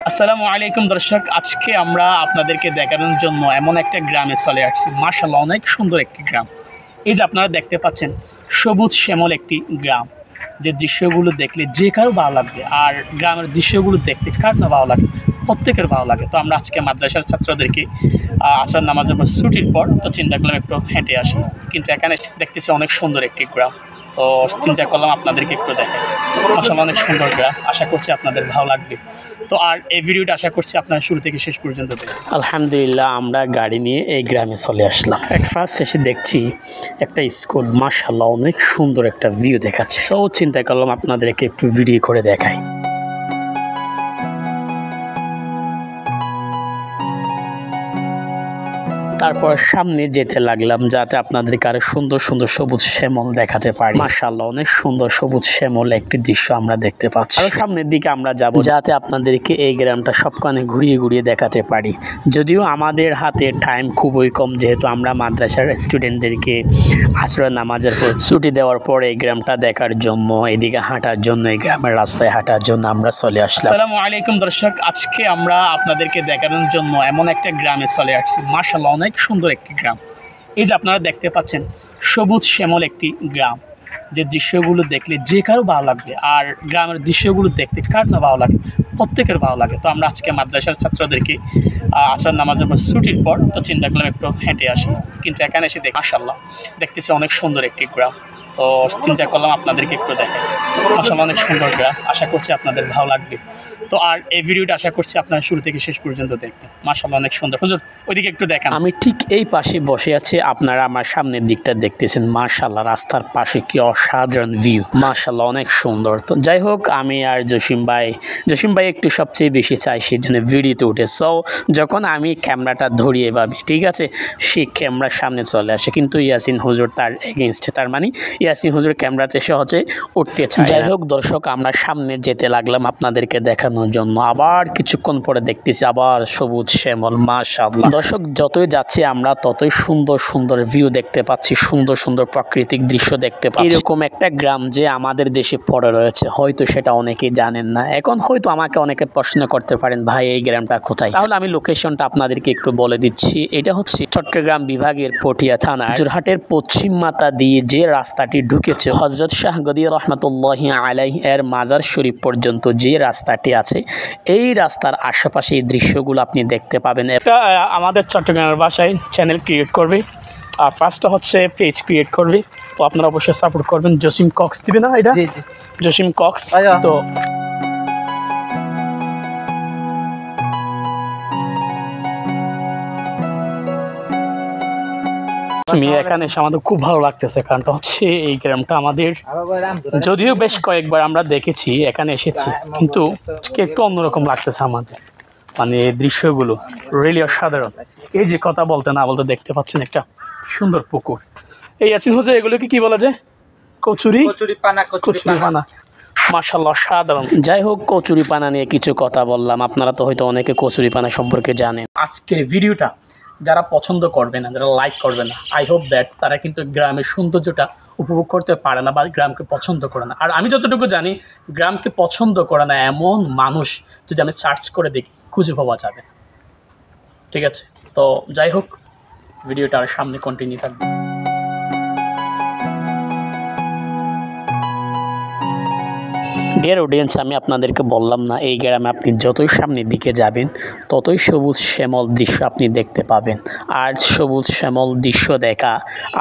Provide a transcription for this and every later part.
আসসালামু আলাইকুম দর্শক, আজকে আমরা আপনাদেরকে দেখানোর জন্য এমন একটা গ্রামে চলে আসছি। মাশাআল্লাহ, অনেক সুন্দর একটি গ্রাম। এই যে আপনারা দেখতে পাচ্ছেন, সবুজ শ্যামল একটি গ্রাম, যে দৃশ্যগুলো দেখলে যে কারো ভালো লাগবে। আর গ্রামের দৃশ্যগুলো দেখতে কার না ভালো লাগে, প্রত্যেকের ভালো লাগে। তো আমরা আজকে মাদ্রাসার ছাত্রদেরকে আসর নামাজের পর ছুটির পর তো চিন্তা করলাম একটু হেঁটে আসি, কিন্তু এখানে দেখতেছি অনেক সুন্দর একটি গ্রাম। তো চিন্তা করলাম আপনাদেরকে একটু দেখাই। মাশাআল্লাহ, অনেক সুন্দর গ্রাম, আশা করছি আপনাদের ভালো লাগবে। তো আর এই ভিডিওটা আশা করছি আপনারা শুরু থেকে শেষ পর্যন্ত দেখবেন। আলহামদুলিল্লাহ, আমরা গাড়ি নিয়ে এই গ্রামে চলে আসলাম। ফার্স্ট এসে দেখছি একটা স্কুল, মাশাআল্লাহ অনেক সুন্দর একটা ভিউ দেখাচ্ছে। সো চিন্তা করলাম আপনাদেরকে একটু ভিডিও করে দেখাই। তারপর সামনে যেতে লাগলাম যাতে আপনাদেরকে আরো সুন্দর সুন্দর সবুজ শ্যামল দেখাতে পারি। মাশাআল্লাহ, অনেক সুন্দর সবুজ শ্যামল একটি দৃশ্য আমরা দেখতে পাচ্ছি। আর সামনের দিকে আমরা যাব যাতে আপনাদেরকে এই গ্রামটা সবখানে ঘুরিয়ে ঘুরিয়ে দেখাতে পারি। যদিও আমাদের হাতে টাইম খুবই কম, যেহেতু আমরা মাদ্রাসার স্টুডেন্টদেরকে আসরের নামাজের পর ছুটি দেওয়ার পর এই গ্রামটা দেখার জন্য, এদিকে হাঁটার জন্য, এই গ্রামের রাস্তায় হাঁটার জন্য আমরা চলে আসলাম। আসসালামু আলাইকুম দর্শক, আজকে আমরা আপনাদেরকে দেখানোর জন্য এমন একটা গ্রামে চলে আসছি। মাশাআল্লাহ, অনেক সুন্দর একটি গ্রাম। এই যে আপনারা দেখতে পাচ্ছেন, সবুজ শ্যামল একটি গ্রাম, যে দৃশ্যগুলো দেখলে যে কারো ভালো লাগবে। আর গ্রামের দৃশ্যগুলো দেখতে কার না ভালো লাগে, প্রত্যেকের ভালো লাগে। তো আমরা আজকে মাদ্রাসার ছাত্রদেরকে আসর নামাজের পর ছুটির পর তো চিন্তা করলাম একটু হেঁটে আসি, কিন্তু এখানে এসে দেখি মাশাআল্লাহ দেখতেছি অনেক সুন্দর একটি গ্রাম। তো চিন্তা করলাম আপনাদেরকে একটু দেখাই। মাশাআল্লাহ, অনেক সুন্দর গ্রাম, আশা করছি আপনাদের ভালো লাগবে। তো আর এই ভিডিওটা আশা করছি আপনারা শুরু থেকে শেষ পর্যন্ত দেখবেন। মাশাআল্লাহ, অনেক সুন্দর। হুজুর, ওইদিকে একটু দেখান। আমি ঠিক এই পাশে বসে আছি, আপনারা আমার সামনের দিকটা দেখতেছেন। মাশাআল্লাহ, রাস্তার পাশে কি অসাধারণ ভিউ, মাশাআল্লাহ অনেক সুন্দর। তো যাই হোক, আমি আর জসিম ভাই একটু সবচেয়ে বেশি চাই সেই জন্য ভিডিওতে উঠে। সো যখন আমি ক্যামেরাটা ধরি এভাবে, ঠিক আছে, সেই ক্যামেরার সামনে চলে আসে, কিন্তু ইয়াসিন হুজুর তার এগেনস্টে, তার মানে ইয়াসিন হুজুর ক্যামেরাতে সহজে উঠতে চায়। যাই হোক দর্শক, আমরা সামনে যেতে লাগলাম আপনাদেরকে দেখানোর জন্য। আবার কিছুক্ষণ পরে দেখতেছি আবার সবুজ শ্যামল, মাশাআল্লাহ। দর্শক, যতই যাচ্ছি আমরা ততই সুন্দর সুন্দর ভিউ দেখতে পাচ্ছি, সুন্দর সুন্দর প্রাকৃতিক দৃশ্য দেখতে পাচ্ছি। এরকম একটা গ্রাম যে আমাদের দেশে পড়ে রয়েছে, হয়তো সেটা অনেকেই জানেন না। এখন হয়তো আমাকে অনেকে প্রশ্ন করতে পারেন, ভাই এই গ্রামটা কোথায়? তাহলে আমি লোকেশনটা আপনাদেরকে একটু বলে দিচ্ছি। এটা হচ্ছে চট্টগ্রাম বিভাগের পটিয়া থানার জোরহাটের পশ্চিম মাথা দিয়ে যে রাস্তাটি ঢুকেছে হযরত শাহ গদি রহমাতুল্লাহি আলাইহি এর মাজার শরীফ পর্যন্ত যে রাস্তাটি আছে, এই রাস্তার আশেপাশে এই দৃশ্যগুলো আপনি দেখতে পাবেন। এটা আমাদের চট্টগ্রামের ভাষায় চ্যানেল ক্রিয়েট করবে, আর ফার্স্টটা হচ্ছে পেজ ক্রিয়েট করবে। তো আপনারা অবশ্যই সাপোর্ট করবেন। জসিম কক্স দিবে না এটা? জি জি, জসিম কক্স। তো তুমি এখানে এসে আমাদের খুব ভালো লাগতেছে, কারণটা হচ্ছে এই গ্রামটা আমাদের যদিও বেশ কয়েকবার আমরা দেখেছি, এখানে এসেছি, কিন্তু একটু অন্যরকম লাগতেছে আমাদের। মানে দৃশ্যগুলো রিয়েলি অসাধারণ। এই যে কথা বলতে না বলতে দেখতে পাচ্ছেন একটা সুন্দর পুকুর। এই ইয়াসিন হুজুর, এগুলোকে কি বলা যায়? কচুরি পানা। মাশাআল্লাহ, সাধারণ। যাই হোক, কচুরি পানা নিয়ে কিছু কথা বললাম। আপনারা তো হয়তো অনেকে কচুরি পানা সম্পর্কে জানেন। আজকের ভিডিওটা যারা পছন্দ করবে না, যারা লাইক করবে না, আই হোপ দ্যাট তারা কিন্তু গ্রামের সৌন্দর্যটা উপভোগ করতে পারে না বা গ্রামকে পছন্দ করে না। আর আমি যতটুকু জানি, গ্রামকে পছন্দ করে না এমন মানুষ যদি আমি সার্চ করে দেখি, খুঁজে পাওয়া যাবে। ঠিক আছে, তো যাই হোক, ভিডিওটা আর সামনে কন্টিনিউ থাকবে। ডিয়ার অডিয়েন্স, আমি আপনাদেরকে বললাম না, এই গ্রামে আপনি যতই সামনের দিকে যাবেন ততই সবুজ শ্যামল দৃশ্য আপনি দেখতে পাবেন। আর সবুজ শ্যামল দৃশ্য দেখা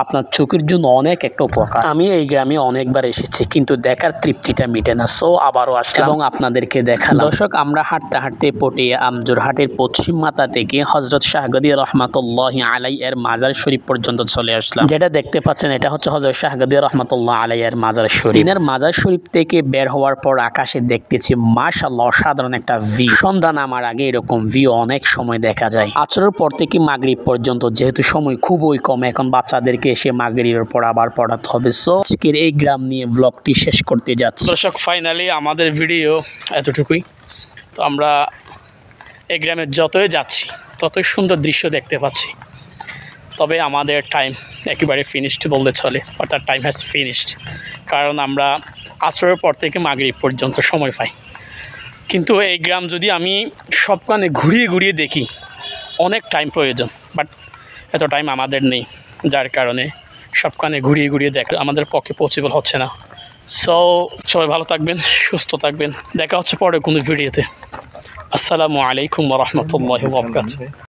আপনার চোখের জন্য অনেক একটা উপকার। আমি এই গ্রামে অনেকবার এসেছি, কিন্তু দেখার তৃপ্তিটা মিটে না। সো আবারও আসলাম এবং আপনাদেরকে দেখালাম। দর্শক, আমরা হাঁটতে হাঁটতে পটিয়া আমজোরহাটের পশ্চিম মাথা থেকে হযরত শাহ গদি রহমাতুল্লাহি আলাইহি এর মাজার শরীফ পর্যন্ত চলে আসলাম। যেটা দেখতে পাচ্ছেন, এটা হচ্ছে হযরত শাহ গদি রহমাতুল্লাহি আলাইহি এর মাজার শরীফ। এর মাজার শরীফ থেকে বের হওয়ার পর আকাশে দেখতেছি মাশাআল্লাহ অসাধারণ একটা ভিউ। সন্ধ্যা নামার আগে এরকম ভিউ অনেক সময় দেখা যায়। আসরের পর থেকে মাগরিব পর্যন্ত, যেহেতু সময় খুবই কম, এখন বাচ্চাদেরকে এসে মাগরিবের পর আবার পড়াতে হবে। সো আজকের এই গ্রাম নিয়ে ব্লগটি শেষ করতে যাচ্ছি। দর্শক, ফাইনালি আমাদের ভিডিও এতটুকুই। তো আমরা এই গ্রামে যতই যাচ্ছি ততই সুন্দর দৃশ্য দেখতে পাচ্ছি, তবে আমাদের টাইম একেবারে ফিনিশড বললে চলে, অর্থাৎ টাইম হ্যাজ ফিনিশড। কারণ আমরা আসরের পর থেকে মাগরিব পর্যন্ত সময় পাই। কিন্তু এই গ্রাম যদি আমি সবখানে ঘুরিয়ে ঘুরিয়ে দেখি অনেক টাইম প্রয়োজন, বাট এত টাইম আমাদের নেই, যার কারণে সবখানে ঘুরিয়ে ঘুরিয়ে দেখা আমাদের পক্ষে পসিবল হচ্ছে না। সো সবাই ভালো থাকবেন, সুস্থ থাকবেন, দেখা হচ্ছে পরে কোনো ভিডিওতে। আসসালামু আলাইকুম ওয়া রাহমাতুল্লাহি ওয়া বারাকাতুহু।